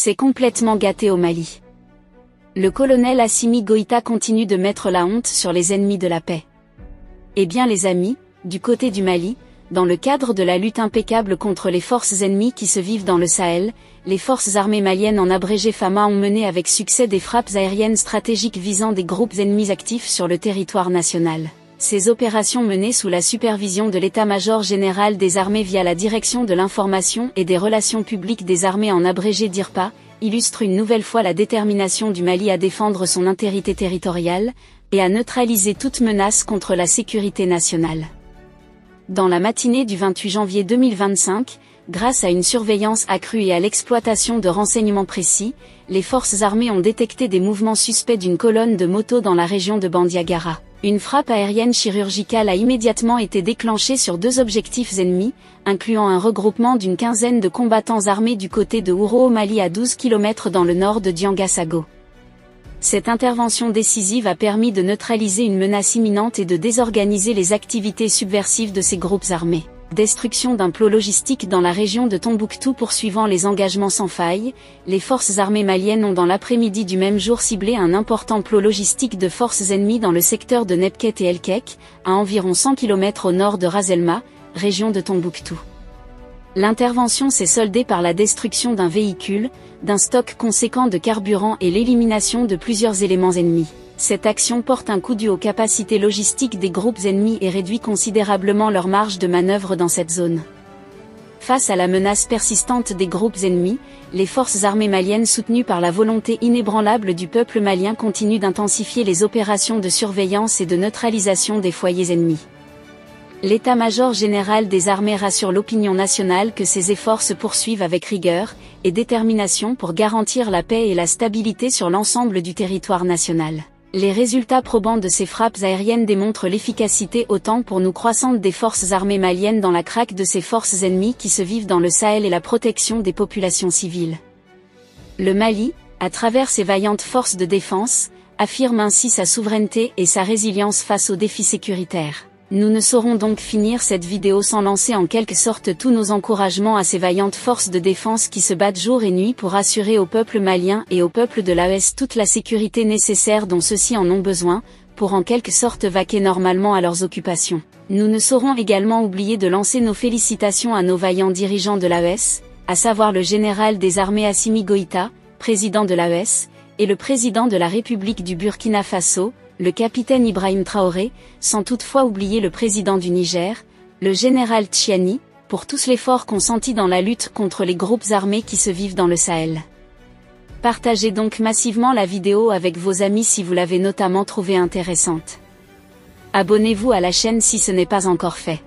C'est complètement gâté au Mali. Le colonel Assimi Goïta continue de mettre la honte sur les ennemis de la paix. Eh bien les amis, du côté du Mali, dans le cadre de la lutte impeccable contre les forces ennemies qui se vivent dans le Sahel, les forces armées maliennes en abrégé FAMA ont mené avec succès des frappes aériennes stratégiques visant des groupes ennemis actifs sur le territoire national. Ces opérations menées sous la supervision de l'état-major général des armées via la direction de l'information et des relations publiques des armées en abrégé DIRPA, illustrent une nouvelle fois la détermination du Mali à défendre son intégrité territoriale, et à neutraliser toute menace contre la sécurité nationale. Dans la matinée du 28 janvier 2025, grâce à une surveillance accrue et à l'exploitation de renseignements précis, les forces armées ont détecté des mouvements suspects d'une colonne de motos dans la région de Bandiagara. Une frappe aérienne chirurgicale a immédiatement été déclenchée sur 2 objectifs ennemis, incluant un regroupement d'une quinzaine de combattants armés du côté de Ouro au Mali à 12 km dans le nord de Diangasago. Cette intervention décisive a permis de neutraliser une menace imminente et de désorganiser les activités subversives de ces groupes armés. Destruction d'un plot logistique dans la région de Tombouctou. Poursuivant les engagements sans faille, les forces armées maliennes ont dans l'après-midi du même jour ciblé un important plot logistique de forces ennemies dans le secteur de Nebket et Elkek, à environ 100 km au nord de Razelma, région de Tombouctou. L'intervention s'est soldée par la destruction d'un véhicule, d'un stock conséquent de carburant et l'élimination de plusieurs éléments ennemis. Cette action porte un coup dû aux capacités logistiques des groupes ennemis et réduit considérablement leur marge de manœuvre dans cette zone. Face à la menace persistante des groupes ennemis, les forces armées maliennes soutenues par la volonté inébranlable du peuple malien continuent d'intensifier les opérations de surveillance et de neutralisation des foyers ennemis. L'état-major général des armées rassure l'opinion nationale que ces efforts se poursuivent avec rigueur et détermination pour garantir la paix et la stabilité sur l'ensemble du territoire national. Les résultats probants de ces frappes aériennes démontrent l'efficacité autant pour nous croissante des forces armées maliennes dans la traque de ces forces ennemies qui se vivent dans le Sahel et la protection des populations civiles. Le Mali, à travers ses vaillantes forces de défense, affirme ainsi sa souveraineté et sa résilience face aux défis sécuritaires. Nous ne saurons donc finir cette vidéo sans lancer en quelque sorte tous nos encouragements à ces vaillantes forces de défense qui se battent jour et nuit pour assurer au peuple malien et au peuple de l'AES toute la sécurité nécessaire dont ceux-ci en ont besoin, pour en quelque sorte vaquer normalement à leurs occupations. Nous ne saurons également oublier de lancer nos félicitations à nos vaillants dirigeants de l'AES, à savoir le général des armées Assimi Goïta, président de l'AES, et le président de la République du Burkina Faso, le capitaine Ibrahim Traoré, sans toutefois oublier le président du Niger, le général Tchiani, pour tous l'effort consenti dans la lutte contre les groupes armés qui se vivent dans le Sahel. Partagez donc massivement la vidéo avec vos amis si vous l'avez notamment trouvée intéressante. Abonnez-vous à la chaîne si ce n'est pas encore fait.